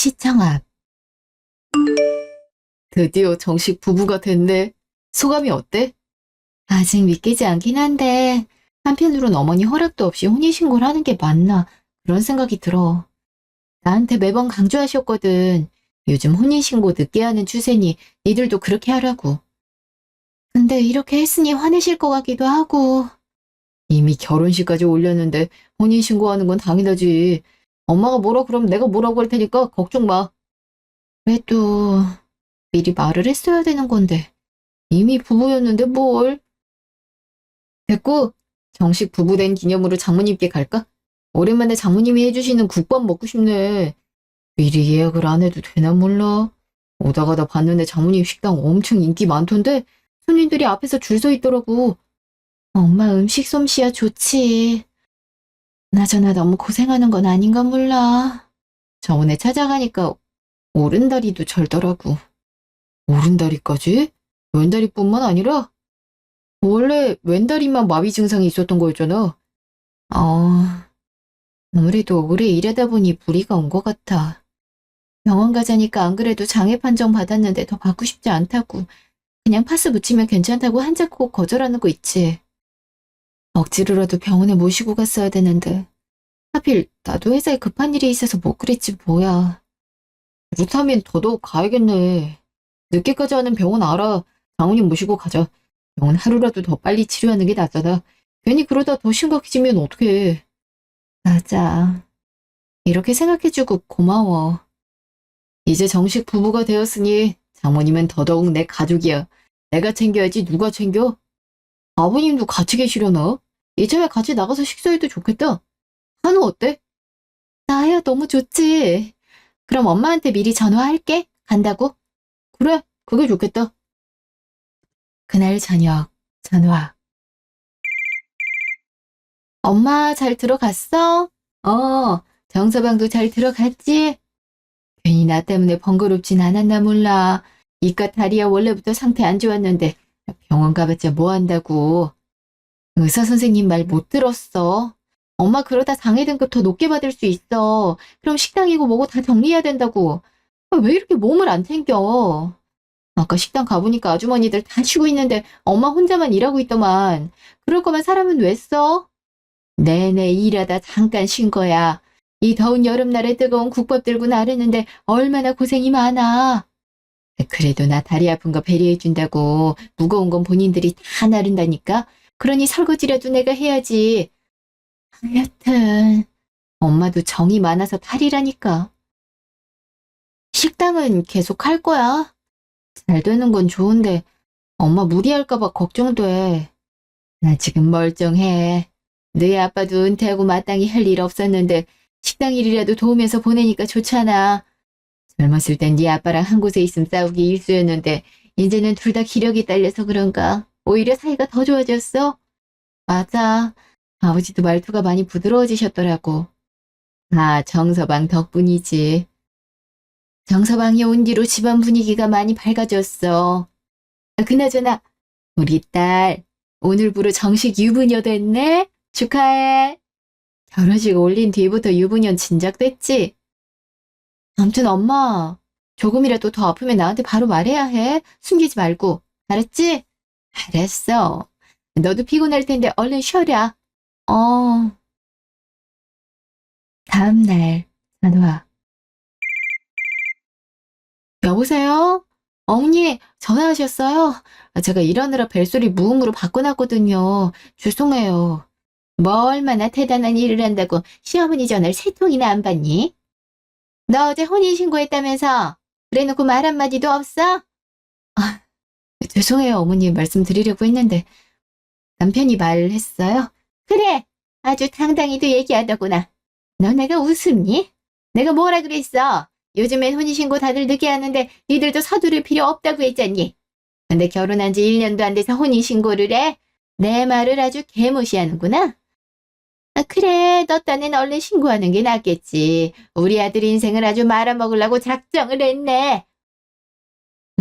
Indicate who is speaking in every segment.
Speaker 1: 시청 앞. 드디어 정식 부부가 됐네. 소감이 어때? 아직 믿기지 않긴 한데 한편으론 어머니 허락도 없이 혼인신고를 하는 게 맞나 그런 생각이 들어. 나한테 매번 강조하셨거든. 요즘 혼인신고 늦게 하는 추세니 니들도 그렇게 하라고. 근데 이렇게 했으니 화내실 것 같기도 하고. 이미 결혼식까지 올렸는데 혼인신고하는 건 당연하지. 엄마가 뭐라 그러면 내가 뭐라고 할 테니까 걱정 마. 그래도 미리 말을 했어야 되는 건데. 이미 부부였는데 뭘. 됐고, 정식 부부된 기념으로 장모님께 갈까? 오랜만에 장모님이 해주시는 국밥 먹고 싶네. 미리 예약을 안 해도 되나 몰라. 오다 가다 봤는데 장모님 식당 엄청 인기 많던데 손님들이 앞에서 줄 서 있더라고. 엄마 음식 솜씨야 좋지. 나저나 너무 고생하는 건 아닌가 몰라. 저번에 찾아가니까 오른다리도 절더라고. 오른다리까지? 왼다리뿐만 아니라? 원래 왼다리만 마비 증상이 있었던 거였잖아. 아무래도 오래 일하다 보니 무리가 온 것 같아. 병원 가자니까 안 그래도 장애 판정 받았는데 더 받고 싶지 않다고. 그냥 파스 붙이면 괜찮다고 한자코 거절하는 거 있지. 억지로라도 병원에 모시고 갔어야 되는데. 하필 나도 회사에 급한 일이 있어서 못 그랬지 뭐야. 그렇다면 더더욱 가야겠네. 늦게까지 하는 병원 알아. 장모님 모시고 가자. 병원 하루라도 더 빨리 치료하는 게 낫잖아. 괜히 그러다 더 심각해지면 어떡해. 맞아. 이렇게 생각해주고 고마워. 이제 정식 부부가 되었으니 장모님은 더더욱 내 가족이야. 내가 챙겨야지 누가 챙겨? 아버님도 같이 계시려나? 이참에 같이 나가서 식사해도 좋겠다. 한우 어때? 나야 너무 좋지. 그럼 엄마한테 미리 전화할게. 간다고? 그래, 그게 좋겠다. 그날 저녁, 전화. 엄마 잘 들어갔어? 정서방도 잘 들어갔지? 괜히 나 때문에 번거롭진 않았나 몰라. 이깟 다리야 원래부터 상태 안 좋았는데 병원 가봤자 뭐 한다고. 의사 선생님 말 못 들었어. 엄마 그러다 장애 등급 더 높게 받을 수 있어. 그럼 식당이고 뭐고 다 정리해야 된다고. 왜 이렇게 몸을 안 챙겨? 아까 식당 가보니까 아주머니들 다 쉬고 있는데 엄마 혼자만 일하고 있더만. 그럴 거면 사람은 왜 써? 내내 일하다 잠깐 쉰 거야. 이 더운 여름날에 뜨거운 국밥 들고 나르는데 얼마나 고생이 많아. 그래도 나 다리 아픈 거 배려해준다고 무거운 건 본인들이 다 나른다니까. 그러니 설거지라도 내가 해야지. 하여튼 엄마도 정이 많아서 탈이라니까. 식당은 계속 할 거야. 잘 되는 건 좋은데 엄마 무리할까 봐 걱정돼. 나 지금 멀쩡해. 너희 아빠도 은퇴하고 마땅히 할 일 없었는데 식당 일이라도 도우면서 보내니까 좋잖아. 젊었을 땐 네 아빠랑 한 곳에 있으면 싸우기 일쑤였는데 이제는 둘 다 기력이 딸려서 그런가. 오히려 사이가 더 좋아졌어. 맞아. 아버지도 말투가 많이 부드러워지셨더라고. 아, 정서방 덕분이지. 정서방이 온 뒤로 집안 분위기가 많이 밝아졌어. 그나저나 우리 딸 오늘부로 정식 유부녀 됐네? 축하해. 결혼식 올린 뒤부터 유부녀 진작됐지? 아무튼 엄마 조금이라도 더 아프면 나한테 바로 말해야 해. 숨기지 말고. 알았지? 알았어. 너도 피곤할 텐데 얼른 쉬어라. 어. 다음 날 전화. 여보세요? 어머니 전화하셨어요? 제가 일하느라 벨소리 무음으로 바꿔놨거든요. 죄송해요. 뭐 얼마나 대단한 일을 한다고 시어머니 전화를 3통이나 안 받니? 너 어제 혼인신고했다면서? 그래놓고 말 한마디도 없어? 아, 죄송해요 어머니 말씀드리려고 했는데 남편이 말했어요? 그래 아주 당당히도 얘기하더구나. 너 내가 웃음니? 내가 뭐라 그랬어? 요즘엔 혼인신고 다들 늦게 하는데 니들도 서두를 필요 없다고 했잖니. 근데 결혼한 지 1년도 안 돼서 혼인신고를 해? 내 말을 아주 개무시하는구나. 아, 그래 너 딴엔 얼른 신고하는 게 낫겠지. 우리 아들 인생을 아주 말아먹으려고 작정을 했네.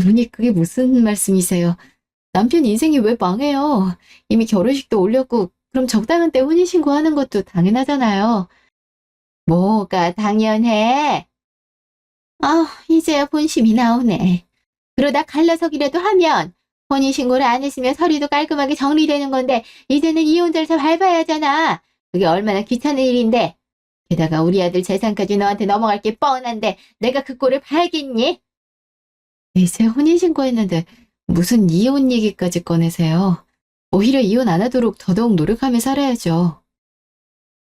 Speaker 1: 어머니 그게 무슨 말씀이세요? 남편 인생이 왜 망해요? 이미 결혼식도 올렸고 그럼 적당한 때 혼인신고하는 것도 당연하잖아요. 뭐가 당연해? 이제야 본심이 나오네. 그러다 갈라서기라도 하면 혼인신고를 안 했으면 서류도 깔끔하게 정리되는 건데 이제는 이혼 절차 밟아야 하잖아. 그게 얼마나 귀찮은 일인데. 게다가 우리 아들 재산까지 너한테 넘어갈 게 뻔한데 내가 그 꼴을 봐야겠니? 이제 혼인신고했는데 무슨 이혼 얘기까지 꺼내세요? 오히려 이혼 안 하도록 더더욱 노력하며 살아야죠.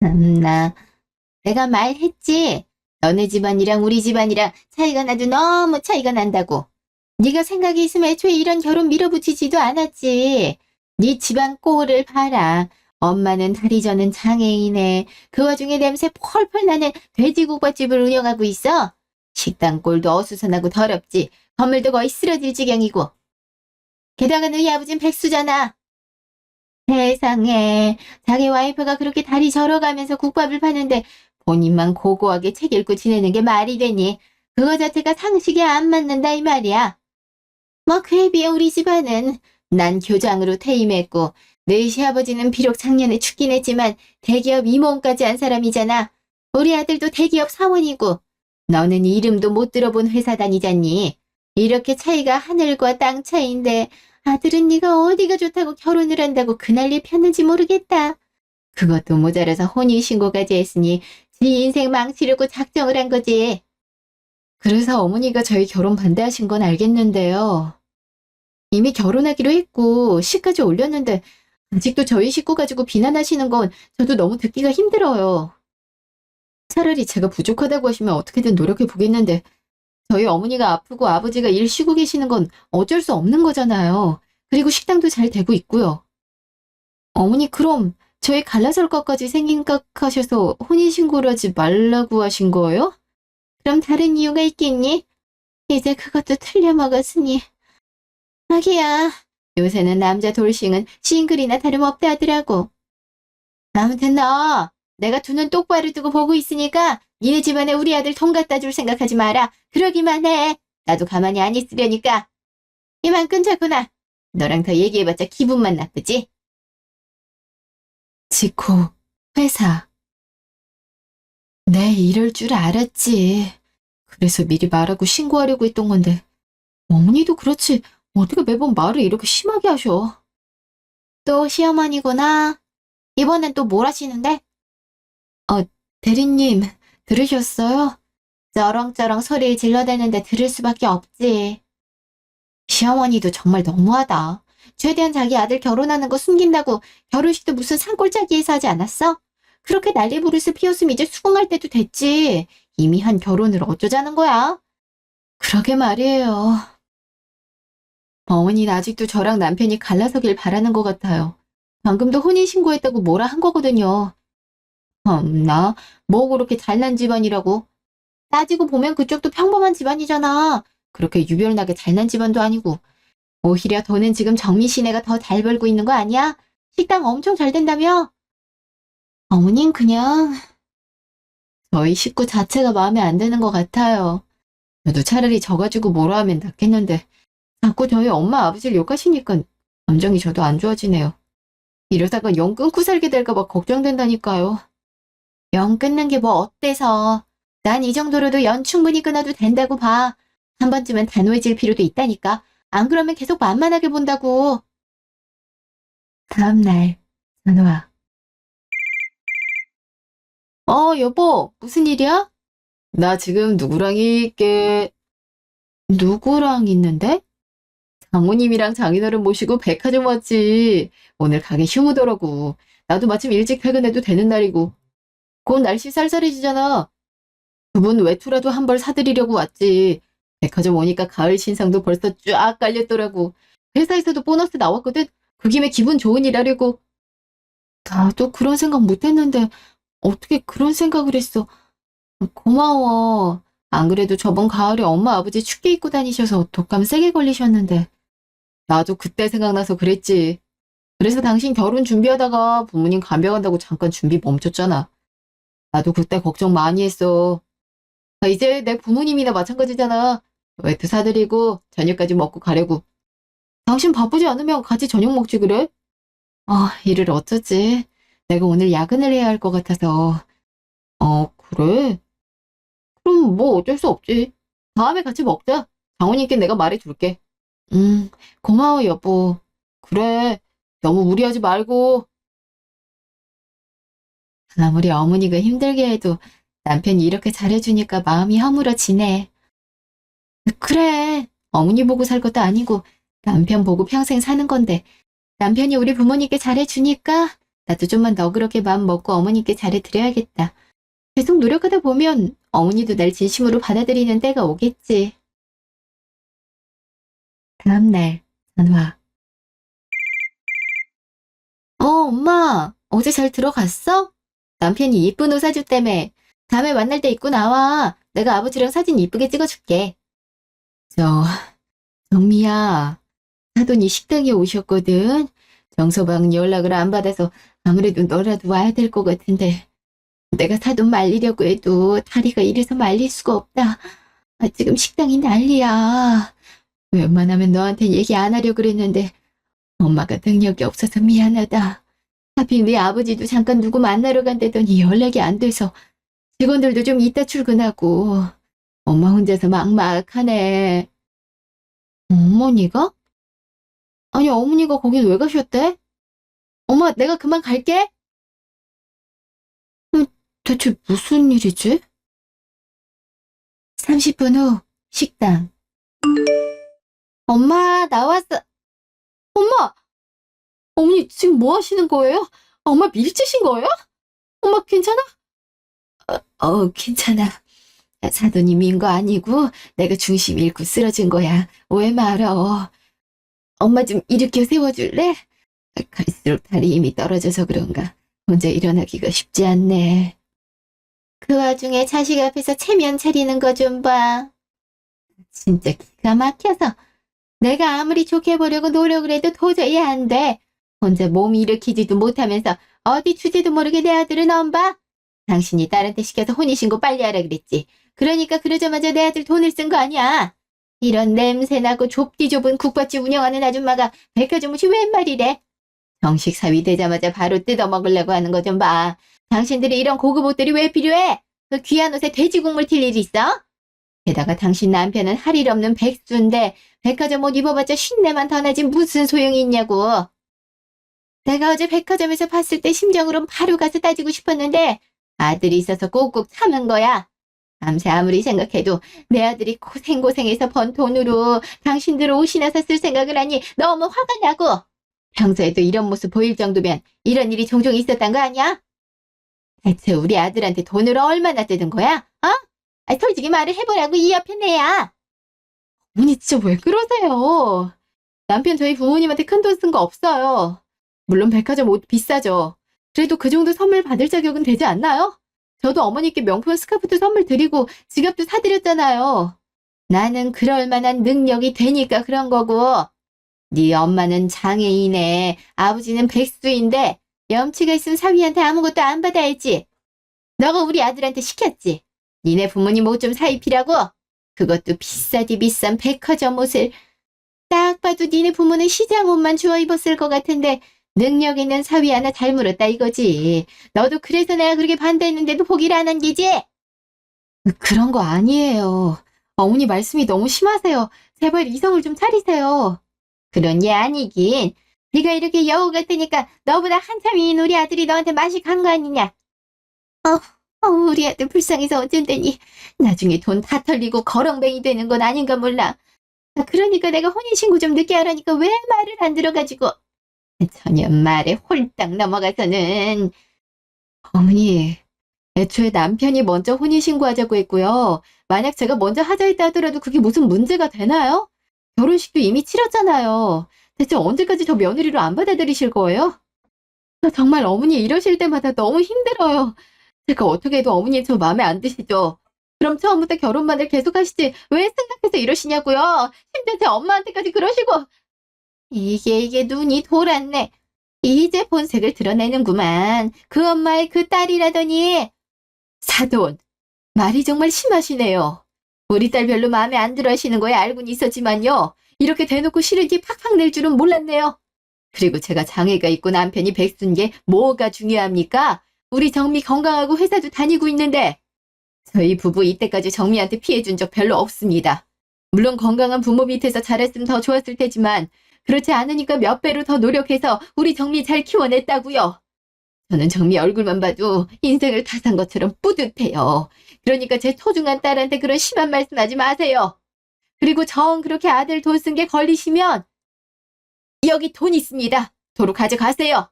Speaker 1: 나 내가 말했지. 너네 집안이랑 우리 집안이랑 차이가 나도 너무 차이가 난다고. 네가 생각이 있으면 애초에 이런 결혼 밀어붙이지도 않았지. 네 집안 꼴을 봐라. 엄마는 다리 저는 장애인에 그 와중에 냄새 펄펄 나는 돼지국밥집을 운영하고 있어. 식당 꼴도 어수선하고 더럽지. 건물도 거의 쓰러질 지경이고. 게다가 너희 아버진 백수잖아. 세상에 자기 와이프가 그렇게 다리 절어가면서 국밥을 파는데 본인만 고고하게 책 읽고 지내는 게 말이 되니? 그거 자체가 상식에 안 맞는다 이 말이야. 뭐 그에 비해 우리 집안은 난 교장으로 퇴임했고 너희 시아버지는 비록 작년에 죽긴 했지만 대기업 임원까지 한 사람이잖아. 우리 아들도 대기업 사원이고 너는 이름도 못 들어본 회사 다니잖니. 이렇게 차이가 하늘과 땅 차이인데 아들은 네가 어디가 좋다고 결혼을 한다고 그 난리 폈는지 모르겠다. 그것도 모자라서 혼인신고까지 했으니 네 인생 망치려고 작정을 한 거지. 그래서 어머니가 저희 결혼 반대하신 건 알겠는데요. 이미 결혼하기로 했고 시까지 올렸는데 아직도 저희 식구 가지고 비난하시는 건 저도 너무 듣기가 힘들어요. 차라리 제가 부족하다고 하시면 어떻게든 노력해 보겠는데 저희 어머니가 아프고 아버지가 일 쉬고 계시는 건 어쩔 수 없는 거잖아요. 그리고 식당도 잘 되고 있고요. 어머니 그럼 저희 갈라설 것까지 생각하셔서 혼인신고를 하지 말라고 하신 거예요? 그럼 다른 이유가 있겠니? 이제 그것도 틀려먹었으니. 하기야, 요새는 남자 돌싱은 싱글이나 다름없다 하더라고. 아무튼 내가 두 눈 똑바로 뜨고 보고 있으니까 니네 집안에 우리 아들 돈 갖다 줄 생각하지 마라. 그러기만 해. 나도 가만히 안 있으려니까. 이만 끊자꾸나. 너랑 더 얘기해봤자 기분만 나쁘지? 지코, 회사. 네, 이럴 줄 알았지. 그래서 미리 말하고 신고하려고 했던 건데 어머니도 그렇지 어떻게 매번 말을 이렇게 심하게 하셔. 또 시어머니구나. 이번엔 또 뭘 하시는데? 대리님, 들으셨어요? 쩌렁쩌렁 소리를 질러대는데 들을 수밖에 없지. 시어머니도 정말 너무하다. 최대한 자기 아들 결혼하는 거 숨긴다고 결혼식도 무슨 산골짜기에서 하지 않았어? 그렇게 난리 부르스 피웠으면 이제 수긍할 때도 됐지. 이미 한 결혼을 어쩌자는 거야? 그러게 말이에요. 어머니는 아직도 저랑 남편이 갈라서길 바라는 것 같아요. 방금도 혼인신고했다고 뭐라 한 거거든요. 나 뭐 그렇게 잘난 집안이라고. 따지고 보면 그쪽도 평범한 집안이잖아. 그렇게 유별나게 잘난 집안도 아니고. 오히려 돈은 지금 정미 씨네가 더 잘 벌고 있는 거 아니야? 식당 엄청 잘 된다며? 어머님 그냥 저희 식구 자체가 마음에 안 드는 것 같아요. 저도 차라리 저 가지고 뭐라 하면 낫겠는데 자꾸 저희 엄마 아버지를 욕하시니까 감정이 저도 안 좋아지네요. 이러다가 영 끊고 살게 될까 봐 걱정된다니까요. 영 끊는 게 뭐 어때서. 난 이 정도로도 연 충분히 끊어도 된다고 봐. 한 번쯤은 단호해질 필요도 있다니까. 안 그러면 계속 만만하게 본다고. 다음날 전화. 여보, 무슨 일이야? 나 지금 누구랑 있는데? 장모님이랑 장인어른 모시고 백화점 왔지. 오늘 가게 휴무더라고. 나도 마침 일찍 퇴근해도 되는 날이고. 곧 날씨 쌀쌀해지잖아. 두 분 외투라도 한 벌 사드리려고 왔지. 백화점 오니까 가을 신상도 벌써 쫙 깔렸더라고. 회사에서도 보너스 나왔거든. 그 김에 기분 좋은 일 하려고. 나도 그런 생각 못했는데 어떻게 그런 생각을 했어. 고마워. 안 그래도 저번 가을에 엄마 아버지 춥게 입고 다니셔서 독감 세게 걸리셨는데. 나도 그때 생각나서 그랬지. 그래서 당신 결혼 준비하다가 부모님 간병한다고 잠깐 준비 멈췄잖아. 나도 그때 걱정 많이 했어. 이제 내 부모님이나 마찬가지잖아. 외투 사드리고 저녁까지 먹고 가려고. 당신 바쁘지 않으면 같이 저녁 먹지 그래? 일을 어쩌지? 내가 오늘 야근을 해야 할 것 같아서. 그래? 그럼 뭐 어쩔 수 없지. 다음에 같이 먹자. 장모님께 내가 말해줄게. 고마워, 여보. 그래, 너무 무리하지 말고. 아무리 어머니가 힘들게 해도 남편이 이렇게 잘해주니까 마음이 허물어지네. 그래, 어머니 보고 살 것도 아니고 남편 보고 평생 사는 건데 남편이 우리 부모님께 잘해주니까 나도 좀만 더 그렇게 마음 먹고 어머니께 잘해드려야겠다. 계속 노력하다 보면 어머니도 날 진심으로 받아들이는 때가 오겠지. 다음날 전화. 엄마, 어제 잘 들어갔어? 남편이 이쁜 옷 사줬다며. 다음에 만날 때 입고 나와. 내가 아버지랑 사진 이쁘게 찍어줄게. 정미야, 사돈이 식당에 오셨거든. 정서방 연락을 안 받아서 아무래도 너라도 와야 될 것 같은데 내가 사돈 말리려고 해도 다리가 이래서 말릴 수가 없다. 지금 식당이 난리야. 웬만하면 너한테 얘기 안 하려고 그랬는데 엄마가 능력이 없어서 미안하다. 하필 네 아버지도 잠깐 누구 만나러 간다더니 연락이 안 돼서 직원들도 좀 이따 출근하고 엄마 혼자서 막막하네. 어머니가? 아니, 어머니가 거긴 왜 가셨대? 엄마, 내가 그만 갈게. 대체 무슨 일이지? 30분 후 식당. 엄마, 나왔어. 엄마! 어머니 지금 뭐 하시는 거예요? 엄마 밀치신 거예요? 엄마 괜찮아? 괜찮아. 사돈이 민 거 아니고 내가 중심 잃고 쓰러진 거야. 오해 말어. 엄마 좀 일으켜 세워줄래? 갈수록 다리 힘이 떨어져서 그런가 혼자 일어나기가 쉽지 않네. 그 와중에 자식 앞에서 체면 차리는 거 좀 봐. 진짜 기가 막혀서 내가 아무리 좋게 보려고 노력을 해도 도저히 안 돼. 혼자 몸 일으키지도 못하면서 어디 주제도 모르게 내 아들을 넘봐. 당신이 딸한테 시켜서 혼인신고 빨리 하라 그랬지. 그러니까 그러자마자 내 아들 돈을 쓴 거 아니야. 이런 냄새나고 좁디 좁은 국밥집 운영하는 아줌마가 백화점 옷이 웬 말이래. 정식 사위 되자마자 바로 뜯어먹으려고 하는 거 좀 봐. 당신들이 이런 고급 옷들이 왜 필요해? 그 귀한 옷에 돼지 국물 튈 일이 있어? 게다가 당신 남편은 할 일 없는 백수인데 백화점 옷 입어봤자 쉰내만 더 나지 무슨 소용이 있냐고. 내가 어제 백화점에서 봤을 때 심정으론 바로 가서 따지고 싶었는데 아들이 있어서 꼭꼭 참은 거야. 밤새 아무리 생각해도 내 아들이 고생고생해서 번 돈으로 당신들 옷이나 샀을 생각을 하니 너무 화가 나고 평소에도 이런 모습 보일 정도면 이런 일이 종종 있었단 거 아니야? 대체 우리 아들한테 돈을 얼마나 뜯은 거야? 솔직히 말을 해보라고 이 옆에 내야. 어머니 진짜 왜 그러세요? 남편 저희 부모님한테 큰 돈 쓴 거 없어요. 물론 백화점 옷 비싸죠. 그래도 그 정도 선물 받을 자격은 되지 않나요? 저도 어머니께 명품 스카프도 선물 드리고 지갑도 사드렸잖아요. 나는 그럴 만한 능력이 되니까 그런 거고. 네 엄마는 장애인에 아버지는 백수인데 염치가 있으면 사위한테 아무것도 안 받아야지. 너가 우리 아들한테 시켰지. 니네 부모님 옷 좀 사 입히라고. 그것도 비싸디 비싼 백화점 옷을. 딱 봐도 니네 부모는 시장 옷만 주워 입었을 것 같은데 능력 있는 사위 하나 잘 물었다 이거지. 너도 그래서 내가 그렇게 반대했는데도 포기를 안 한 게지? 그런 거 아니에요. 어머니 말씀이 너무 심하세요. 제발 이성을 좀 차리세요. 그런 게 아니긴. 네가 이렇게 여우 같으니까 너보다 한참인 우리 아들이 너한테 맛이 간 거 아니냐. 우리 아들 불쌍해서 어쩐다니. 나중에 돈 다 털리고 거렁뱅이 되는 건 아닌가 몰라. 그러니까 내가 혼인신고 좀 늦게 하라니까 왜 말을 안 들어가지고. 전혀 말에 홀딱 넘어가서는. 어머니, 애초에 남편이 먼저 혼인신고하자고 했고요. 만약 제가 먼저 하자 했다 하더라도 그게 무슨 문제가 되나요? 결혼식도 이미 치렀잖아요. 대체 언제까지 저 며느리로 안 받아들이실 거예요? 저 정말 어머니 이러실 때마다 너무 힘들어요. 제가 어떻게 해도 어머니 저 마음에 안 드시죠? 그럼 처음부터 결혼만을 계속하시지 왜 생각해서 이러시냐고요? 심지어 제 엄마한테까지 그러시고. 이게 눈이 돌았네. 이제 본색을 드러내는구만. 그 엄마의 그 딸이라더니. 사돈, 말이 정말 심하시네요. 우리 딸 별로 마음에 안 들어 하시는 거에 알고는 있었지만요. 이렇게 대놓고 싫은티 팍팍 낼 줄은 몰랐네요. 그리고 제가 장애가 있고 남편이 백수인 게 뭐가 중요합니까? 우리 정미 건강하고 회사도 다니고 있는데. 저희 부부 이때까지 정미한테 피해준 적 별로 없습니다. 물론 건강한 부모 밑에서 자랐으면 더 좋았을 테지만 그렇지 않으니까 몇 배로 더 노력해서 우리 정미 잘 키워냈다고요. 저는 정미 얼굴만 봐도 인생을 다 산 것처럼 뿌듯해요. 그러니까 제 소중한 딸한테 그런 심한 말씀하지 마세요. 그리고 정 그렇게 아들 돈 쓴 게 걸리시면 여기 돈 있습니다. 도로 가져가세요.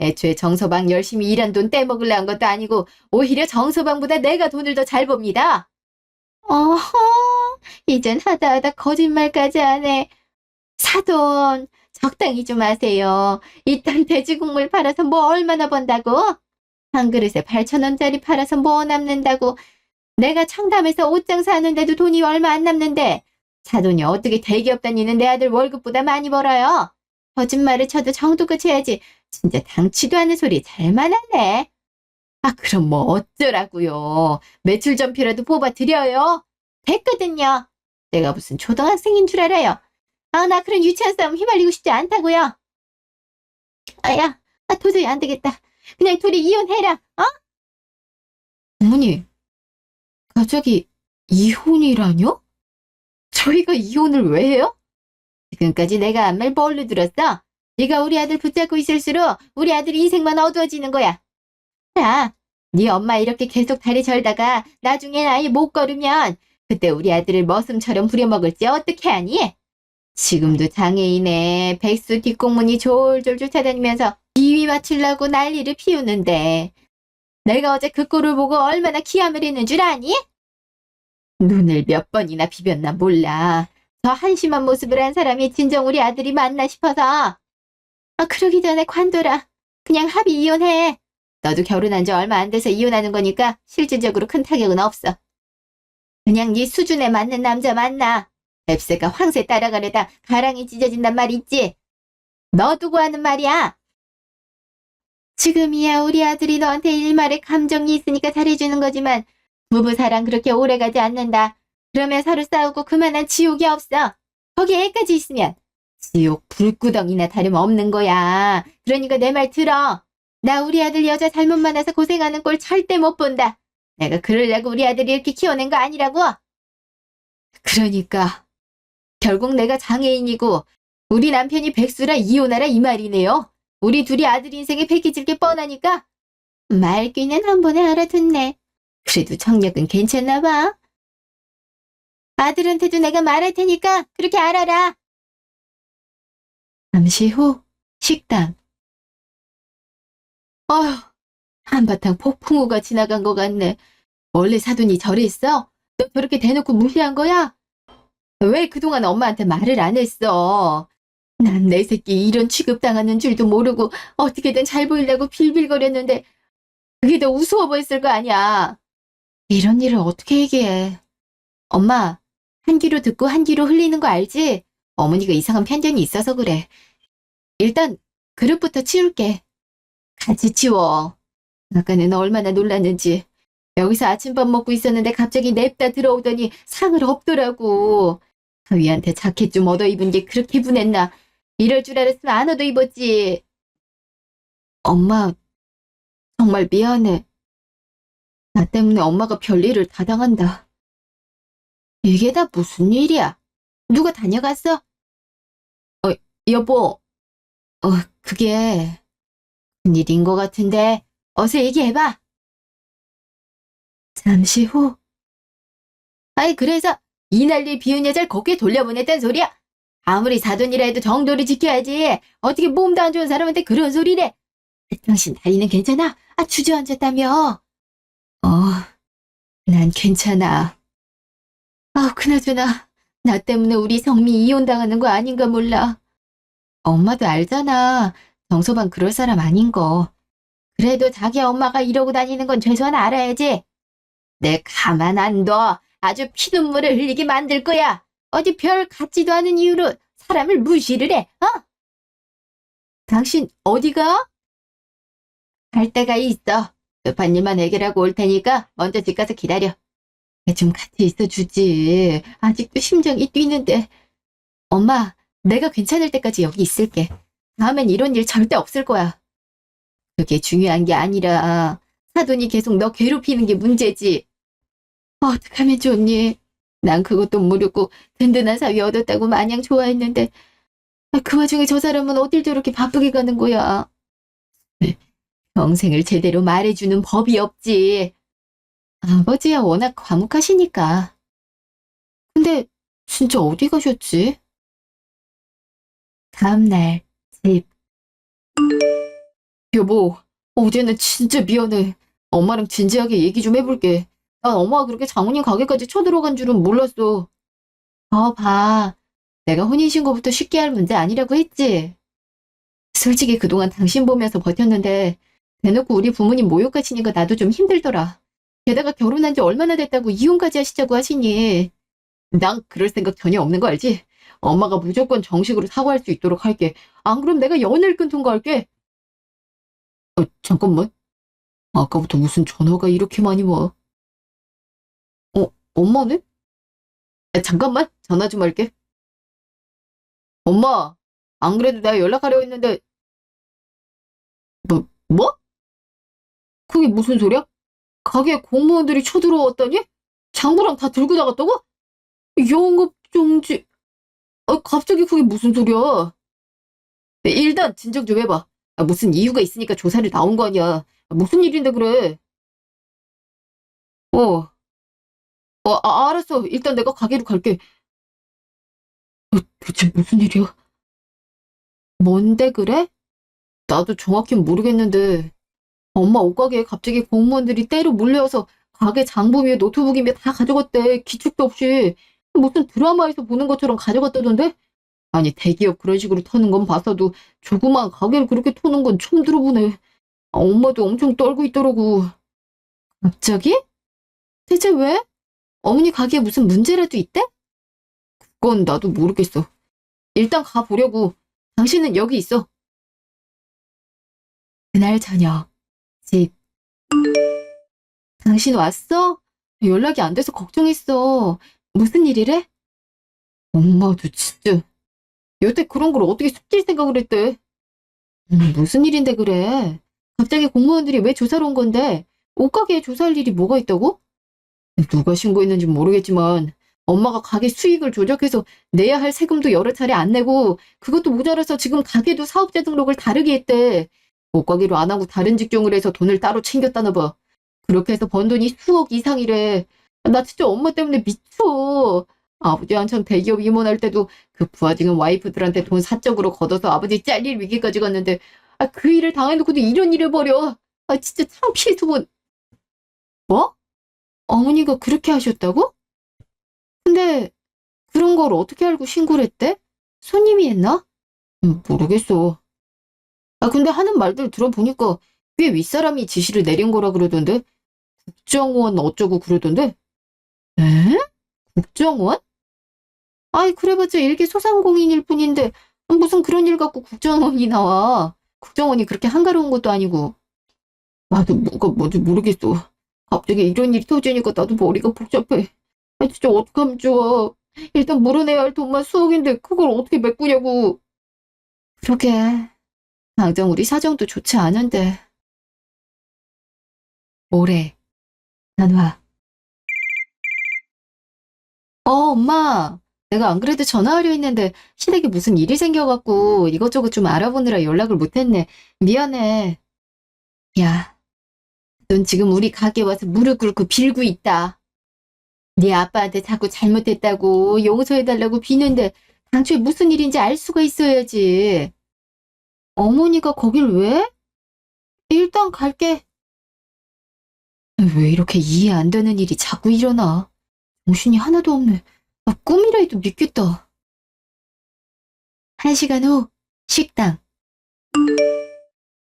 Speaker 1: 애초에 정서방 열심히 일한 돈 떼먹으려 한 것도 아니고 오히려 정서방보다 내가 돈을 더 잘 법니다. 어허, 이젠 하다 거짓말까지 하네. 사돈, 적당히 좀 하세요. 이딴 돼지국물 팔아서 뭐 얼마나 번다고? 한 그릇에 8,000원짜리 팔아서 뭐 남는다고? 내가 청담에서 옷장 사는데도 돈이 얼마 안 남는데 사돈이 어떻게 대기업 다니는 내 아들 월급보다 많이 벌어요? 거짓말을 쳐도 정도껏 해야지. 진짜 당치도 않은 소리 잘만 하네. 아, 그럼 뭐 어쩌라고요. 매출 전표라도 뽑아드려요. 됐거든요. 내가 무슨 초등학생인 줄 알아요. 아, 나 그런 유치한 싸움 휘말리고 싶지 않다고요. 아야, 도저히 안 되겠다. 그냥 둘이 이혼해라, 어? 어머니, 갑자기 이혼이라뇨? 저희가 이혼을 왜 해요? 지금까지 내가 한 말 뭘로 들었어? 네가 우리 아들 붙잡고 있을수록 우리 아들 인생만 어두워지는 거야. 자, 네 엄마 이렇게 계속 다리 절다가 나중엔 아예 못 걸으면 그때 우리 아들을 머슴처럼 부려먹을지 어떻게 하니? 지금도 장애인의 백수 뒷공문이 졸졸 쫓아다니면서 비위 맞추려고 난리를 피우는데 내가 어제 그 꼴을 보고 얼마나 기함을 했는 줄 아니? 눈을 몇 번이나 비볐나 몰라. 저 한심한 모습을 한 사람이 진정 우리 아들이 맞나 싶어서. 아, 그러기 전에 관둬라. 그냥 합의 이혼해. 너도 결혼한 지 얼마 안 돼서 이혼하는 거니까 실질적으로 큰 타격은 없어. 그냥 네 수준에 맞는 남자 만나. 앱새가 황새 따라가려다 가랑이 찢어진단 말 있지? 너 두고 하는 말이야. 지금이야 우리 아들이 너한테 일말의 감정이 있으니까 잘해주는 거지만 부부사랑 그렇게 오래가지 않는다. 그러면 서로 싸우고 그만한 지옥이 없어. 거기에 애까지 있으면 지옥 불구덩이나 다름없는 거야. 그러니까 내 말 들어. 나 우리 아들 여자 잘못 만나서 고생하는 꼴 절대 못 본다. 내가 그러려고 우리 아들이 이렇게 키워낸 거 아니라고. 그러니까 결국 내가 장애인이고 우리 남편이 백수라 이혼하라 이 말이네요. 우리 둘이 아들 인생에 패기질 게 뻔하니까. 말귀는 한 번에 알아듣네. 그래도 청력은 괜찮나 봐. 아들한테도 내가 말할 테니까 그렇게 알아라. 잠시 후 식당. 어휴, 한바탕 폭풍우가 지나간 것 같네. 원래 사돈이 저랬어? 너 저렇게 대놓고 무시한 거야? 왜 그동안 엄마한테 말을 안 했어? 난 내 새끼 이런 취급당하는 줄도 모르고 어떻게든 잘 보이려고 빌빌거렸는데 그게 더 우스워 보였을 거 아니야. 이런 일을 어떻게 얘기해. 엄마, 한 귀로 듣고 한 귀로 흘리는 거 알지? 어머니가 이상한 편견이 있어서 그래. 일단 그릇부터 치울게. 같이 치워. 아까는 얼마나 놀랐는지. 여기서 아침밥 먹고 있었는데 갑자기 냅다 들어오더니 상을 엎더라고. 위한테 자켓 좀 얻어 입은 게 그렇게 분했나. 이럴 줄 알았으면 안 얻어 입었지. 엄마, 정말 미안해. 나 때문에 엄마가 별일을 다 당한다. 이게 다 무슨 일이야? 누가 다녀갔어? 여보. 그게 큰일인 것 같은데 어서 얘기해봐. 잠시 후. 아이, 그래서 이 난리 비운 여자를 곱게 돌려보냈단 소리야? 아무리 사돈이라 해도 정도를 지켜야지. 어떻게 몸도 안 좋은 사람한테 그런 소리래. 당신 다리는 괜찮아? 주저앉았다며. 난 괜찮아. 그나저나 나 때문에 우리 성미 이혼당하는 거 아닌가 몰라. 엄마도 알잖아. 정서방 그럴 사람 아닌 거. 그래도 자기 엄마가 이러고 다니는 건 최소한 알아야지. 내 가만 안 둬. 아주 피눈물을 흘리게 만들 거야. 어디 별 같지도 않은 이유로 사람을 무시를 해, 어? 당신 어디가? 갈 데가 있어. 급한 일만 해결하고 올 테니까 먼저 집 가서 기다려. 좀 같이 있어주지. 아직도 심장이 뛰는데. 엄마, 내가 괜찮을 때까지 여기 있을게. 다음엔 이런 일 절대 없을 거야. 그게 중요한 게 아니라 사돈이 계속 너 괴롭히는 게 문제지. 어떡하면 좋니? 난 그것도 모르고 든든한 사위 얻었다고 마냥 좋아했는데 그 와중에 저 사람은 어딜 저렇게 바쁘게 가는 거야? 평생을 제대로 말해주는 법이 없지. 아버지야 워낙 과묵하시니까. 근데 진짜 어디 가셨지? 다음날 집. 여보, 어제는 진짜 미안해. 엄마랑 진지하게 얘기 좀 해볼게. 난 엄마가 그렇게 장모님 가게까지 쳐들어간 줄은 몰랐어. 봐. 내가 혼인신고부터 쉽게 할 문제 아니라고 했지. 솔직히 그동안 당신 보면서 버텼는데 대놓고 우리 부모님 모욕하시니까 나도 좀 힘들더라. 게다가 결혼한 지 얼마나 됐다고 이혼까지 하시자고 하시니. 난 그럴 생각 전혀 없는 거 알지? 엄마가 무조건 정식으로 사과할 수 있도록 할게. 안 그럼 내가 연애를 끊던가 할게. 잠깐만. 아까부터 무슨 전화가 이렇게 많이 와? 엄마네? 잠깐만. 전화 좀 할게. 엄마, 안 그래도 내가 연락하려 했는데, 뭐? 그게 무슨 소리야? 가게 공무원들이 쳐들어왔다니? 장부랑 다 들고 나갔다고? 영업정지. 갑자기 그게 무슨 소리야? 일단 진정 좀 해봐. 무슨 이유가 있으니까 조사를 나온 거 아니야. 무슨 일인데 그래? 어, 알았어. 일단 내가 가게로 갈게. 대체 무슨 일이야? 뭔데 그래? 나도 정확히 모르겠는데 엄마 옷가게에 갑자기 공무원들이 때로 몰려와서 가게 장부며 노트북이며 다 가져갔대. 기축도 없이. 무슨 드라마에서 보는 것처럼 가져갔다던데? 아니 대기업 그런 식으로 터는 건 봤어도 조그만 가게를 그렇게 터는 건 처음 들어보네. 엄마도 엄청 떨고 있더라고. 갑자기? 대체 왜? 어머니 가게에 무슨 문제라도 있대? 그건 나도 모르겠어. 일단 가보려고. 당신은 여기 있어. 그날 저녁 집. 당신 왔어? 연락이 안 돼서 걱정했어. 무슨 일이래? 엄마도 진짜 여태 그런 걸 어떻게 숨길 생각을 했대? 무슨 일인데 그래? 갑자기 공무원들이 왜 조사를 온 건데? 옷가게에 조사할 일이 뭐가 있다고? 누가 신고했는지 모르겠지만 엄마가 가게 수익을 조작해서 내야 할 세금도 여러 차례 안 내고 그것도 모자라서 지금 가게도 사업자 등록을 다르게 했대. 옷가게로 안 하고 다른 직종을 해서 돈을 따로 챙겼다나 봐. 그렇게 해서 번 돈이 수억 이상이래. 나 진짜 엄마 때문에 미쳐. 아버지 한창 대기업 임원할 때도 그 부하직은 와이프들한테 돈 사적으로 걷어서 아버지 잘릴 위기까지 갔는데 그 일을 당해놓고도 이런 일을 벌여. 진짜 창피해 두 번. 뭐? 어머니가 그렇게 하셨다고? 근데 그런 걸 어떻게 알고 신고를 했대? 손님이 했나? 모르겠어. 근데 하는 말들 들어보니까 꽤 윗사람이 지시를 내린 거라 그러던데 국정원 어쩌고 그러던데? 에? 국정원? 그래봤자 일개 소상공인일 뿐인데 무슨 그런 일 갖고 국정원이 나와. 국정원이 그렇게 한가로운 것도 아니고. 나도 뭐가 뭔지 모르겠어. 갑자기 이런 일이 터지니까 나도 머리가 복잡해. 진짜 어떡하면 좋아. 일단 물어내야 할 돈만 수억인데 그걸 어떻게 메꾸냐고. 그러게. 당장 우리 사정도 좋지 않은데. 모레. 전화. 엄마. 내가 안 그래도 전화하려 했는데 시댁에 무슨 일이 생겨갖고 이것저것 좀 알아보느라 연락을 못했네. 미안해. 야, 넌 지금 우리 가게 와서 무릎 꿇고 빌고 있다. 네 아빠한테 자꾸 잘못했다고 용서해달라고 비는데 당초에 무슨 일인지 알 수가 있어야지. 어머니가 거길 왜? 일단 갈게. 왜 이렇게 이해 안 되는 일이 자꾸 일어나? 정신이 하나도 없네. 꿈이라 해도 믿겠다. 1시간 후 식당.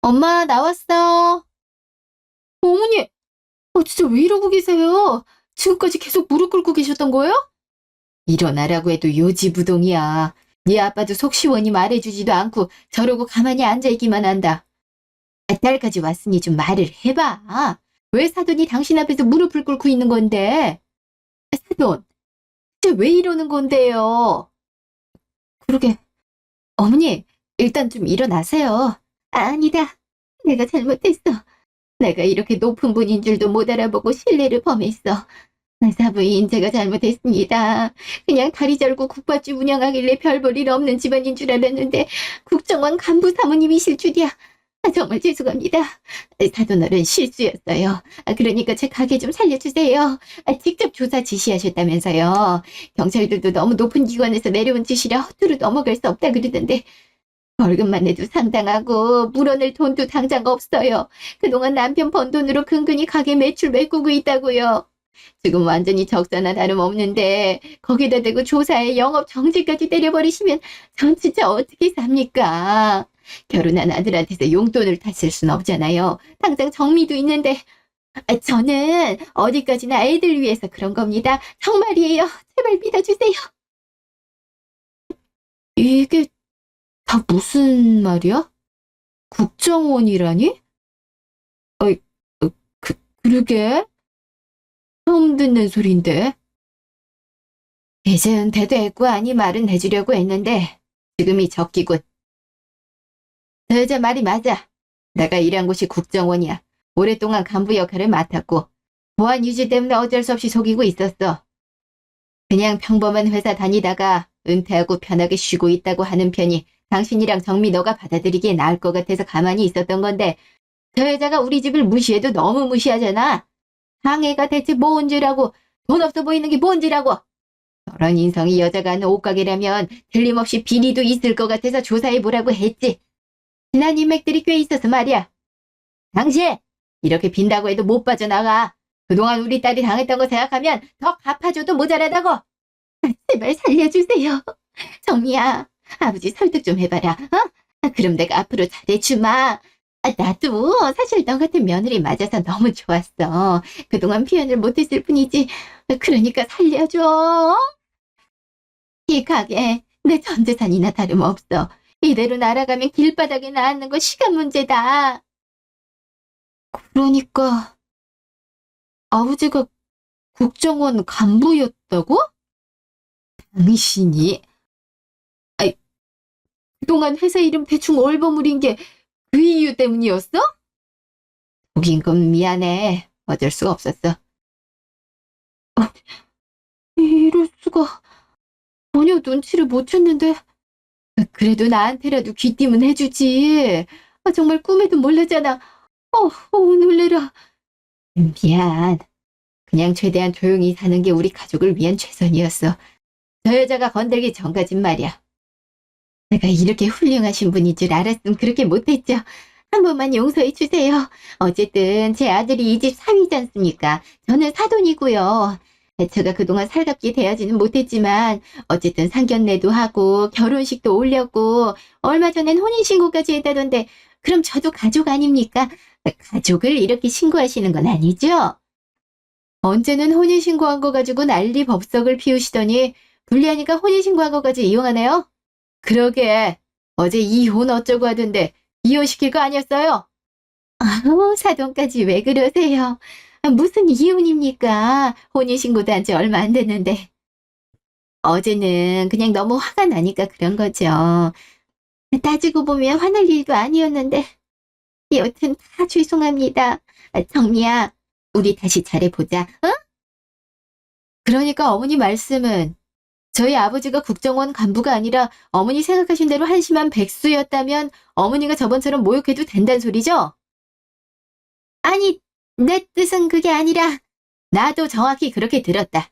Speaker 1: 엄마 나왔어. 어머니, 진짜 왜 이러고 계세요? 지금까지 계속 무릎 꿇고 계셨던 거예요? 일어나라고 해도 요지부동이야. 네 아빠도 속 시원히 말해주지도 않고 저러고 가만히 앉아있기만 한다. 딸까지 왔으니 좀 말을 해봐. 왜 사돈이 당신 앞에서 무릎을 꿇고 있는 건데? 사돈, 진짜 왜 이러는 건데요? 그러게, 어머니, 일단 좀 일어나세요. 아니다, 내가 잘못했어. 내가 이렇게 높은 분인 줄도 못 알아보고 신뢰를 범했어. 사부인, 제가 잘못했습니다. 그냥 다리 절고 국밥집 운영하길래 별 볼 일 없는 집안인 줄 알았는데 국정원 간부 사모님이실 줄이야. 정말 죄송합니다. 사돈어른 실수였어요. 그러니까 제 가게 좀 살려주세요. 직접 조사 지시하셨다면서요. 경찰들도 너무 높은 기관에서 내려온 지시라 허투루 넘어갈 수 없다 그러던데 벌금만 내도 상당하고 물어낼 돈도 당장 없어요. 그동안 남편 번 돈으로 근근히 가게 매출 메꾸고 있다고요. 지금 완전히 적자나 다름없는데 거기다 대고 조사에 영업 정지까지 때려버리시면 전 진짜 어떻게 삽니까? 결혼한 아들한테서 용돈을 탔을 순 없잖아요. 당장 정미도 있는데. 저는 어디까지나 애들 위해서 그런 겁니다. 정말이에요. 제발 믿어주세요. 이게 다 무슨 말이야? 국정원이라니? 어이, 그러게. 처음 듣는 소린데. 이젠 대대했고 아니 말은 해주려고 했는데 지금이 적기군. 저 여자 말이 맞아. 내가 일한 곳이 국정원이야. 오랫동안 간부 역할을 맡았고 보안 유지 때문에 어쩔 수 없이 속이고 있었어. 그냥 평범한 회사 다니다가 은퇴하고 편하게 쉬고 있다고 하는 편이 당신이랑 정미 너가 받아들이기에 나을 것 같아서 가만히 있었던 건데 저 여자가 우리 집을 무시해도 너무 무시하잖아. 상해가 대체 뭔지라고. 돈 없어 보이는 게 뭔지라고. 저런 인성이 여자가 하는 옷가게라면 틀림없이 비리도 있을 것 같아서 조사해보라고 했지. 지난 인맥들이 꽤 있어서 말이야. 당신! 이렇게 빈다고 해도 못 빠져나가. 그동안 우리 딸이 당했던 거 생각하면 더 갚아줘도 모자라다고. 제발 살려주세요. 정미야, 아버지 설득 좀 해봐라. 그럼 내가 앞으로 잘해주마. 나도 사실 너 같은 며느리 맞아서 너무 좋았어. 그동안 표현을 못했을 뿐이지. 그러니까 살려줘. 이 가게 내 전 재산이나 다름없어. 이대로 날아가면 길바닥에 나앉는 거 시간 문제다. 그러니까 아버지가 국정원 간부였다고? 당신이? 아이, 그동안 회사 이름 대충 얼버무린 게 그 이유 때문이었어? 속인 건 미안해. 어쩔 수가 없었어. 이럴 수가. 전혀 눈치를 못 챘는데. 그래도 나한테라도 귀띔은 해주지. 정말 꿈에도 몰랐잖아. 놀래라. 미안. 그냥 최대한 조용히 사는 게 우리 가족을 위한 최선이었어. 저 여자가 건들기 전까진 말이야. 내가 이렇게 훌륭하신 분인 줄 알았으면 그렇게 못했죠. 한 번만 용서해 주세요. 어쨌든 제 아들이 이 집 사위지 않습니까? 저는 사돈이고요. 제가 그동안 살갑게 대하지는 못했지만 어쨌든 상견례도 하고 결혼식도 올렸고 얼마 전엔 혼인신고까지 했다던데 그럼 저도 가족 아닙니까? 가족을 이렇게 신고하시는 건 아니죠? 언제는 혼인신고한 거 가지고 난리 법석을 피우시더니 불리하니까 혼인신고한 거까지 이용하네요? 그러게 어제 이혼 어쩌고 하던데 이혼시킬 거 아니었어요? 아우, 사돈까지 왜 그러세요? 무슨 이혼입니까? 혼인신고도 한 지 얼마 안 됐는데. 어제는 그냥 너무 화가 나니까 그런 거죠. 따지고 보면 화날 일도 아니었는데. 여튼 다 죄송합니다. 정미야, 우리 다시 잘해보자, 응? 그러니까 어머니 말씀은 저희 아버지가 국정원 간부가 아니라 어머니 생각하신 대로 한심한 백수였다면 어머니가 저번처럼 모욕해도 된다는 소리죠? 아니, 내 뜻은 그게 아니라 나도 정확히 그렇게 들었다.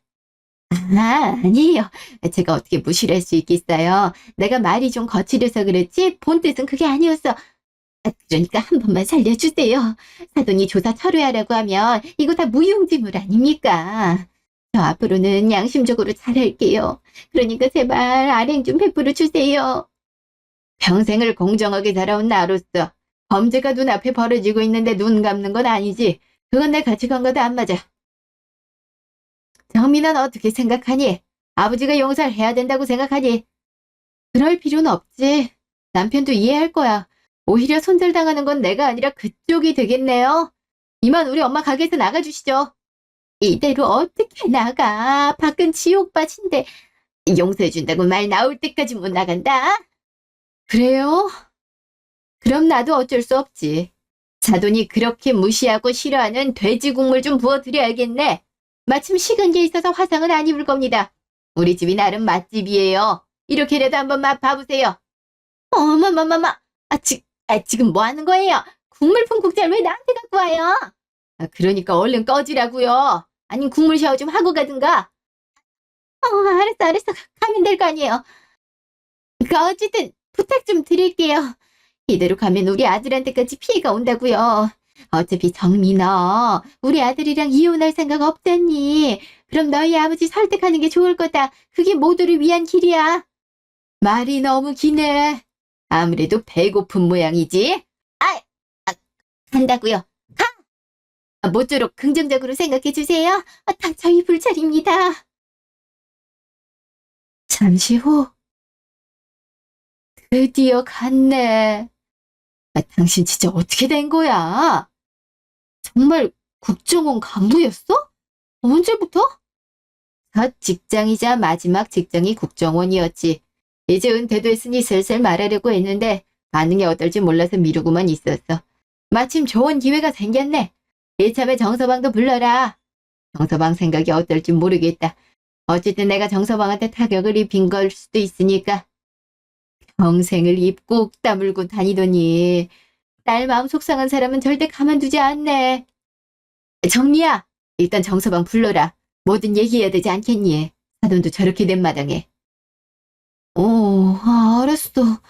Speaker 1: 아니에요. 제가 어떻게 무시를 할 수 있겠어요. 내가 말이 좀 거칠어서 그렇지 본 뜻은 그게 아니었어. 그러니까 한 번만 살려주세요. 사돈이 조사 철회하라고 하면 이거 다 무용지물 아닙니까? 저 앞으로는 양심적으로 잘할게요. 그러니까 제발 알행 좀 베풀어 주세요. 평생을 공정하게 살아온 나로서 범죄가 눈앞에 벌어지고 있는데 눈 감는 건 아니지. 그건 내 가치관과도 안 맞아. 정민아는 어떻게 생각하니? 아버지가 용서를 해야 된다고 생각하니? 그럴 필요는 없지. 남편도 이해할 거야. 오히려 손절당하는 건 내가 아니라 그쪽이 되겠네요. 이만 우리 엄마 가게에서 나가주시죠. 이대로 어떻게 나가? 밖은 지옥밭인데 용서해준다고 말 나올 때까지 못 나간다. 그래요? 그럼 나도 어쩔 수 없지. 사돈이 그렇게 무시하고 싫어하는 돼지 국물 좀 부어드려야겠네. 마침 식은 게 있어서 화상은 안 입을 겁니다. 우리 집이 나름 맛집이에요. 이렇게라도 한번 맛 봐보세요. 어머머머머. 지금 뭐 하는 거예요? 국물 풍국잘 왜 나한테 갖고 와요? 그러니까 얼른 꺼지라고요. 아님 국물 샤워 좀 하고 가든가. 알았어. 가면 될 거 아니에요. 어쨌든 부탁 좀 드릴게요. 이대로 가면 우리 아들한테까지 피해가 온다고요. 어차피 정민아, 우리 아들이랑 이혼할 생각 없잖니. 그럼 너희 아버지 설득하는 게 좋을 거다. 그게 모두를 위한 길이야. 말이 너무 기네. 아무래도 배고픈 모양이지. 간다고요. 모쪼록 긍정적으로 생각해 주세요. 다 저희 불찰입니다. 잠시 후 드디어 갔네. 당신 진짜 어떻게 된 거야? 정말 국정원 간부였어? 언제부터? 첫 직장이자 마지막 직장이 국정원이었지. 이제 은퇴도 했으니 슬슬 말하려고 했는데 반응이 어떨지 몰라서 미루고만 있었어. 마침 좋은 기회가 생겼네. 이참에 정서방도 불러라. 정서방 생각이 어떨지 모르겠다. 어쨌든 내가 정서방한테 타격을 입힌 걸 수도 있으니까. 평생을 입 꼭 다물고 다니더니 딸 마음 속상한 사람은 절대 가만두지 않네. 정미야, 일단 정서방 불러라. 뭐든 얘기해야 되지 않겠니? 사돈도 저렇게 된 마당에. 알았어.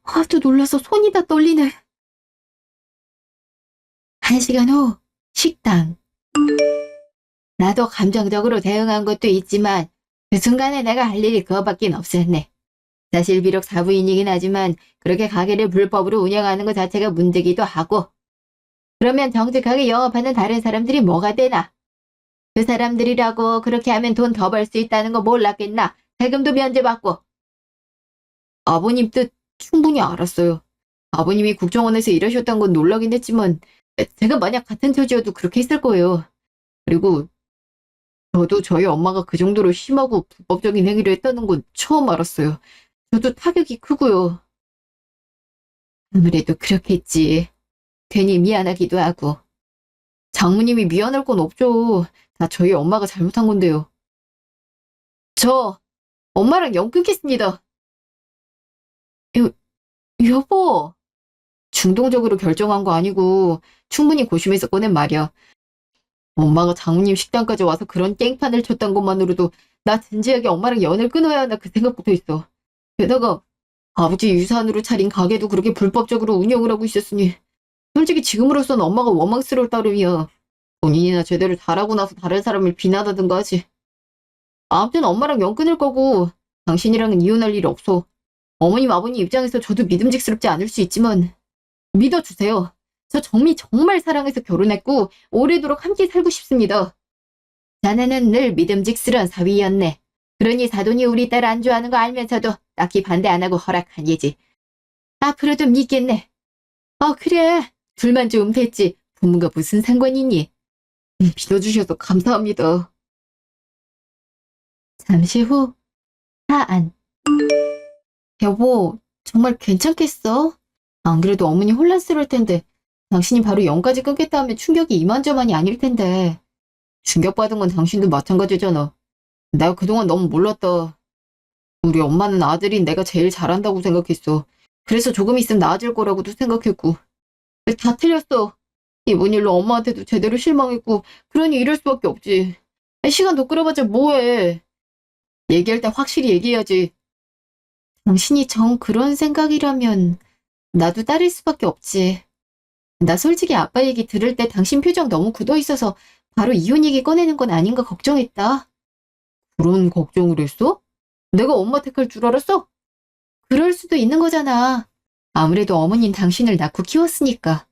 Speaker 1: 하도 놀라서 손이 다 떨리네. 1시간 후 식당. 나도 감정적으로 대응한 것도 있지만 그 순간에 내가 할 일이 그거밖엔 없었네. 사실 비록 사부인이긴 하지만 그렇게 가게를 불법으로 운영하는 것 자체가 문제기도 하고, 그러면 정직하게 영업하는 다른 사람들이 뭐가 되나? 그 사람들이라고 그렇게 하면 돈 더 벌 수 있다는 거 몰랐겠나? 세금도 면제받고. 아버님 뜻 충분히 알았어요. 아버님이 국정원에서 일하셨던 건 놀라긴 했지만 제가 만약 같은 처지여도 그렇게 했을 거예요. 그리고 저도 저희 엄마가 그 정도로 심하고 불법적인 행위를 했다는 건 처음 알았어요. 저도 타격이 크고요. 아무래도 그렇겠지. 괜히 미안하기도 하고. 장모님이 미안할 건 없죠. 다 저희 엄마가 잘못한 건데요. 저 엄마랑 연 끊겠습니다. 여보. 중동적으로 결정한 거 아니고 충분히 고심해서 꺼낸 말이야. 엄마가 장모님 식당까지 와서 그런 깽판을 쳤던 것만으로도 나 진지하게 엄마랑 연을 끊어야 하나 그 생각부터 있어. 게다가 아버지 유산으로 차린 가게도 그렇게 불법적으로 운영을 하고 있었으니 솔직히 지금으로선 엄마가 원망스러울 따름이야. 본인이나 제대로 잘하고 나서 다른 사람을 비난하든가 하지. 아무튼 엄마랑 연 끊을 거고 당신이랑은 이혼할 일 없어. 어머님 아버님 입장에서 저도 믿음직스럽지 않을 수 있지만 믿어주세요. 저 정미 정말 사랑해서 결혼했고 오래도록 함께 살고 싶습니다. 자네는 늘 믿음직스러운 사위였네. 그러니 사돈이 우리 딸 안 좋아하는 거 알면서도 딱히 반대 안 하고 허락한 예지. 앞으로도 믿겠네. 그래. 둘만 좋으면 됐지. 부모가 무슨 상관이니? 믿어주셔서 감사합니다. 잠시 후 하안. 여보, 정말 괜찮겠어? 안 그래도 어머니 혼란스러울 텐데 당신이 바로 연까지 끊겠다 하면 충격이 이만저만이 아닐 텐데. 충격받은 건 당신도 마찬가지잖아. 내가 그동안 너무 몰랐다. 우리 엄마는 아들인 내가 제일 잘한다고 생각했어. 그래서 조금 있으면 나아질 거라고도 생각했고. 다 틀렸어. 이번 일로 엄마한테도 제대로 실망했고 그러니 이럴 수밖에 없지. 시간 더 끌어봤자 뭐해. 얘기할 때 확실히 얘기해야지. 당신이 정 그런 생각이라면 나도 따를 수밖에 없지. 나 솔직히 아빠 얘기 들을 때 당신 표정 너무 굳어있어서 바로 이혼 얘기 꺼내는 건 아닌가 걱정했다. 그런 걱정을 했어? 내가 엄마 택할 줄 알았어? 그럴 수도 있는 거잖아. 아무래도 어머니는 당신을 낳고 키웠으니까.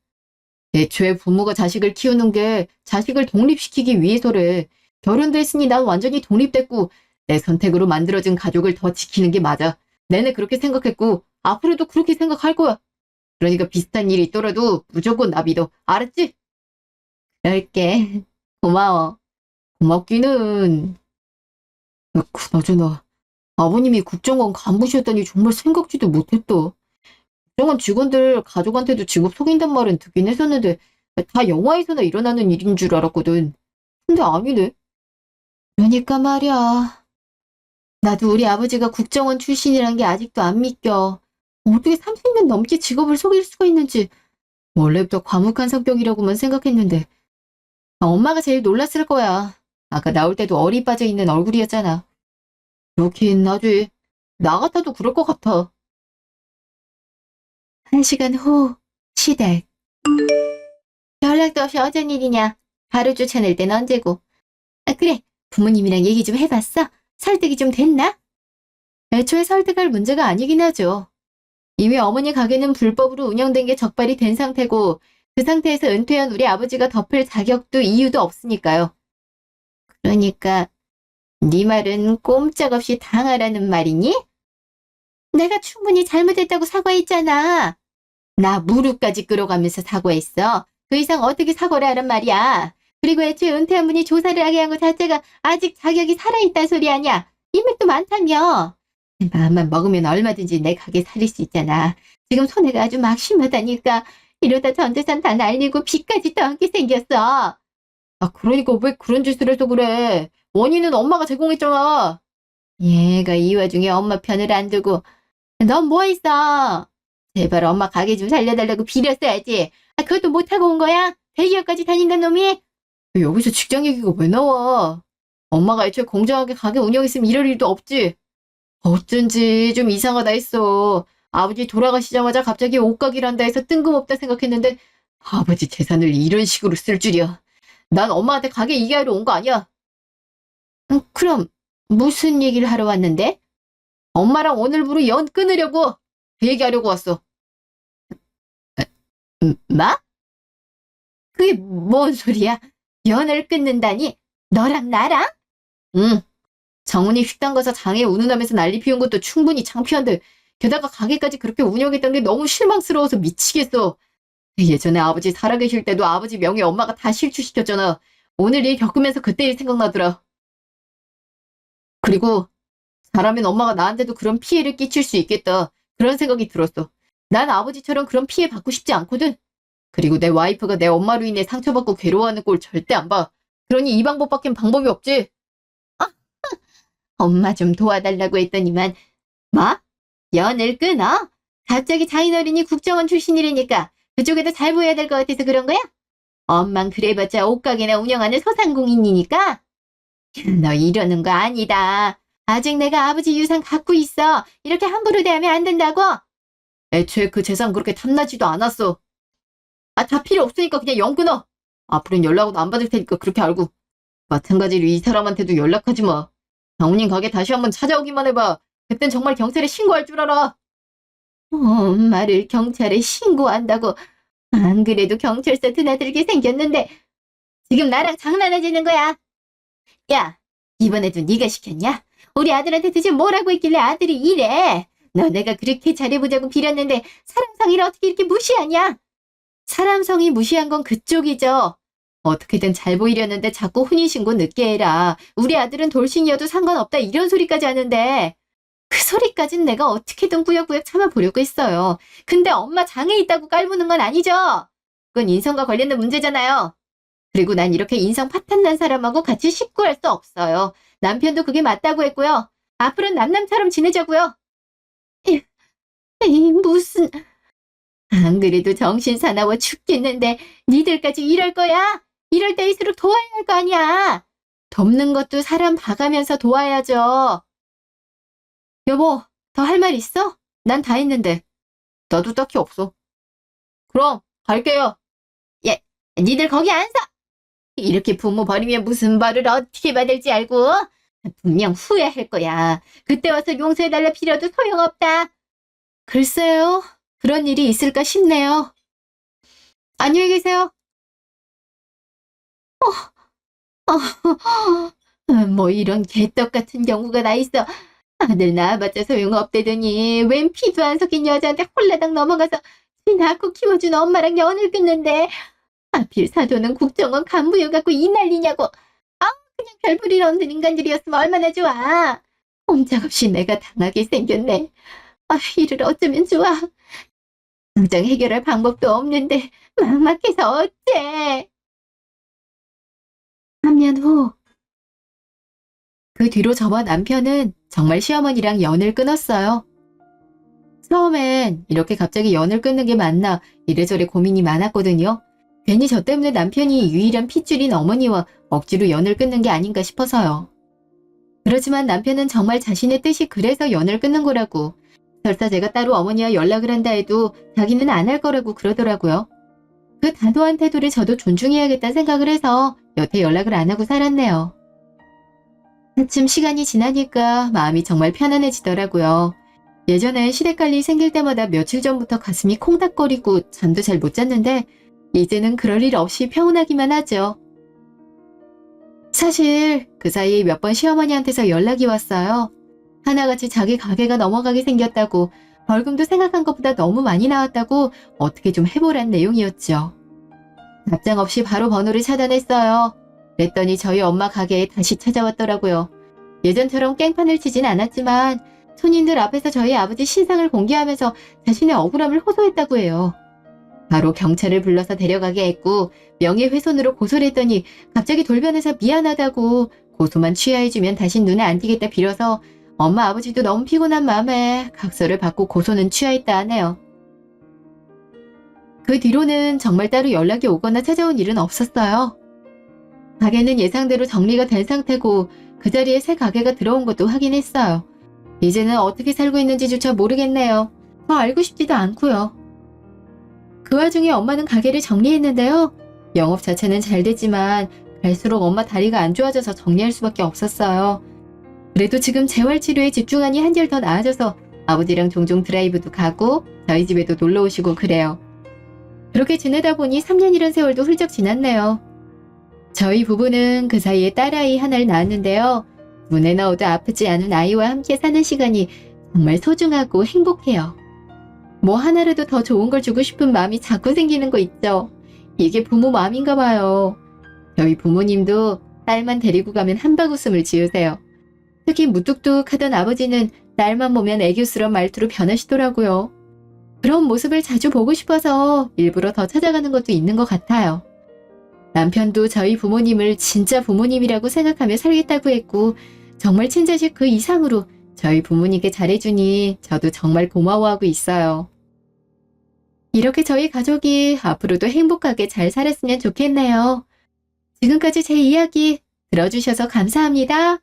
Speaker 1: 애초에 부모가 자식을 키우는 게 자식을 독립시키기 위해서래. 결혼도 했으니 난 완전히 독립됐고 내 선택으로 만들어진 가족을 더 지키는 게 맞아. 내내 그렇게 생각했고 앞으로도 그렇게 생각할 거야. 그러니까 비슷한 일이 있더라도 무조건 나 믿어. 알았지? 그럴게. 고마워. 고맙기는. 그나저나 아버님이 국정원 간부셨다니 정말 생각지도 못했다. 국정원 직원들 가족한테도 직업 속인단 말은 듣긴 했었는데 다 영화에서나 일어나는 일인 줄 알았거든. 근데 아니네. 그러니까 말이야. 나도 우리 아버지가 국정원 출신이란 게 아직도 안 믿겨. 어떻게 30년 넘게 직업을 속일 수가 있는지. 원래부터 과묵한 성격이라고만 생각했는데 엄마가 제일 놀랐을 거야. 아까 나올 때도 어리 빠져 있는 얼굴이었잖아. 그렇긴 하지. 나 같아도 그럴 것 같아. 1시간 후, 시댁. 연락도 없이 어쩐 일이냐? 하루 쫓아낼 땐 언제고. 아, 그래. 부모님이랑 얘기 좀 해봤어? 설득이 좀 됐나? 애초에 설득할 문제가 아니긴 하죠. 이미 어머니 가게는 불법으로 운영된 게 적발이 된 상태고 그 상태에서 은퇴한 우리 아버지가 덮을 자격도 이유도 없으니까요. 그러니까 네 말은 꼼짝없이 당하라는 말이니? 내가 충분히 잘못했다고 사과했잖아. 나 무릎까지 끌어가면서 사과했어. 그 이상 어떻게 사과를 하란 말이야. 그리고 애초에 은퇴한 분이 조사를 하게 한 것 자체가 아직 자격이 살아있다는 소리 아니야. 인맥도 많다며. 마음만 먹으면 얼마든지 내 가게 살릴 수 있잖아. 지금 손해가 아주 막심하다니까. 이러다 전 재산 다 날리고 빚까지 떠안게 생겼어. 아, 그러니까 왜 그런 짓을 해서 그래. 원인은 엄마가 제공했잖아. 얘가 이 와중에 엄마 편을 안 두고 넌 뭐 했어? 제발 엄마 가게 좀 살려달라고 빌었어야지. 아, 그것도 못하고 온 거야? 대기업까지 다닌다는 놈이? 여기서 직장 얘기가 왜 나와? 엄마가 애초에 공정하게 가게 운영했으면 이럴 일도 없지. 어쩐지 좀 이상하다 했어. 아버지 돌아가시자마자 갑자기 옷가게를 다 해서 뜬금없다 생각했는데 아버지 재산을 이런 식으로 쓸 줄이야. 난 엄마한테 가게 얘기하러 온 거 아니야. 그럼 무슨 얘기를 하러 왔는데? 엄마랑 오늘부로 연 끊으려고 그 얘기하려고 왔어. 뭐? 그게 뭔 소리야? 연을 끊는다니? 너랑 나랑? 응. 정훈이 휙당 가서 장애 운운하면서 난리 피운 것도 충분히 창피한데 게다가 가게까지 그렇게 운영했던 게 너무 실망스러워서 미치겠어. 예전에 아버지 살아계실 때도 아버지 명예 엄마가 다 실추시켰잖아. 오늘 일 겪으면서 그때 일 생각나더라. 그리고 잘하면 엄마가 나한테도 그런 피해를 끼칠 수 있겠다. 그런 생각이 들었어. 난 아버지처럼 그런 피해 받고 싶지 않거든. 그리고 내 와이프가 내 엄마로 인해 상처받고 괴로워하는 꼴 절대 안 봐. 그러니 이 방법밖엔 방법이 없지. 엄마 좀 도와달라고 했더니만 뭐? 연을 끊어? 갑자기 장인어른이 국정원 출신이라니까 그쪽에도 잘 보여야 될 것 같아서 그런 거야? 엄만 그래봤자 옷가게나 운영하는 소상공인이니까? 너 이러는 거 아니다. 아직 내가 아버지 유산 갖고 있어. 이렇게 함부로 대하면 안 된다고? 애초에 그 재산 그렇게 탐나지도 않았어. 아, 다 필요 없으니까 그냥 연 끊어. 앞으로는 연락도 안 받을 테니까 그렇게 알고. 마찬가지로 이 사람한테도 연락하지 마. 장훈님 가게 다시 한번 찾아오기만 해봐. 그땐 정말 경찰에 신고할 줄 알아. 엄마를 경찰에 신고한다고. 안 그래도 경찰서 드나들게 생겼는데 지금 나랑 장난해지는 거야. 야, 이번에도 네가 시켰냐? 우리 아들한테 대체 뭐라고 했길래 아들이 이래? 너 내가 그렇게 잘해보자고 빌었는데 사람 성의를 어떻게 이렇게 무시하냐? 사람 성의 무시한 건 그쪽이죠. 어떻게든 잘 보이려는데 자꾸 혼인신고 늦게 해라. 우리 아들은 돌싱이어도 상관없다 이런 소리까지 하는데 그 소리까진 내가 어떻게든 꾸역꾸역 참아보려고 했어요. 근데 엄마 장애 있다고 깔보는 건 아니죠? 그건 인성과 관련된 문제잖아요. 그리고 난 이렇게 인성 파탄난 사람하고 같이 식구할 수 없어요. 남편도 그게 맞다고 했고요. 앞으로는 남남처럼 지내자고요. 무슨... 안 그래도 정신 사나워 죽겠는데 니들까지 이럴 거야? 이럴 때일수록 도와야 할 거 아니야. 돕는 것도 사람 봐가면서 도와야죠. 여보, 더 할 말 있어? 난 다 했는데. 나도 딱히 없어. 그럼 갈게요. 야, 니들 거기 안 서! 이렇게 부모 버리면 무슨 벌을 어떻게 받을지 알고? 분명 후회할 거야. 그때 와서 용서해달라 빌어도 소용없다. 글쎄요. 그런 일이 있을까 싶네요. 안녕히 계세요. 뭐 이런 개떡 같은 경우가 다 있어. 아들 낳아봤자 소용없대더니 웬 피도 안 섞인 여자한테 홀라당 넘어가서 지 낳고 키워준 엄마랑 연을 끊는데 하필 사돈은 국정원 간부여 갖고 이 난리냐고. 아, 그냥 별볼일 없는 인간들이었으면 얼마나 좋아. 꼼짝없이 내가 당하게 생겼네. 아, 이를 어쩌면 좋아. 당장 해결할 방법도 없는데 막막해서 어째. 3년 후. 그 뒤로 저와 남편은 정말 시어머니랑 연을 끊었어요. 처음엔 이렇게 갑자기 연을 끊는 게 맞나 이래저래 고민이 많았거든요. 괜히 저 때문에 남편이 유일한 핏줄인 어머니와 억지로 연을 끊는 게 아닌가 싶어서요. 그렇지만 남편은 정말 자신의 뜻이 그래서 연을 끊는 거라고, 설사 제가 따로 어머니와 연락을 한다 해도 자기는 안 할 거라고 그러더라고요. 그 단호한 태도를 저도 존중해야겠다는 생각을 해서 여태 연락을 안 하고 살았네요. 차츰 시간이 지나니까 마음이 정말 편안해지더라고요. 예전엔 시댁갈일 생길 때마다 며칠 전부터 가슴이 콩닥거리고 잠도 잘 못 잤는데 이제는 그럴 일 없이 평온하기만 하죠. 사실 그 사이에 몇 번 시어머니한테서 연락이 왔어요. 하나같이 자기 가게가 넘어가게 생겼다고, 벌금도 생각한 것보다 너무 많이 나왔다고 어떻게 좀 해보란 내용이었죠. 답장 없이 바로 번호를 차단했어요. 그랬더니 저희 엄마 가게에 다시 찾아왔더라고요. 예전처럼 깽판을 치진 않았지만 손님들 앞에서 저희 아버지 신상을 공개하면서 자신의 억울함을 호소했다고 해요. 바로 경찰을 불러서 데려가게 했고 명예훼손으로 고소를 했더니 갑자기 돌변해서 미안하다고 고소만 취하해주면 다신 눈에 안 띄겠다 빌어서 엄마 아버지도 너무 피곤한 마음에 각서를 받고 고소는 취하했다 하네요. 그 뒤로는 정말 따로 연락이 오거나 찾아온 일은 없었어요. 가게는 예상대로 정리가 된 상태고 그 자리에 새 가게가 들어온 것도 확인했어요. 이제는 어떻게 살고 있는지조차 모르겠네요. 더 알고 싶지도 않고요. 그 와중에 엄마는 가게를 정리했는데요. 영업 자체는 잘 됐지만 갈수록 엄마 다리가 안 좋아져서 정리할 수밖에 없었어요. 그래도 지금 재활치료에 집중하니 한결 더 나아져서 아버지랑 종종 드라이브도 가고 저희 집에도 놀러 오시고 그래요. 그렇게 지내다 보니 3년이란 세월도 훌쩍 지났네요. 저희 부부는 그 사이에 딸아이 하나를 낳았는데요. 눈에 넣어도 아프지 않은 아이와 함께 사는 시간이 정말 소중하고 행복해요. 뭐 하나라도 더 좋은 걸 주고 싶은 마음이 자꾸 생기는 거 있죠. 이게 부모 마음인가 봐요. 저희 부모님도 딸만 데리고 가면 한바구음을 지으세요. 특히 무뚝뚝하던 아버지는 딸만 보면 애교스러운 말투로 변하시더라고요. 그런 모습을 자주 보고 싶어서 일부러 더 찾아가는 것도 있는 것 같아요. 남편도 저희 부모님을 진짜 부모님이라고 생각하며 살겠다고 했고 정말 친자식 그 이상으로 저희 부모님께 잘해주니 저도 정말 고마워하고 있어요. 이렇게 저희 가족이 앞으로도 행복하게 잘 살았으면 좋겠네요. 지금까지 제 이야기 들어주셔서 감사합니다.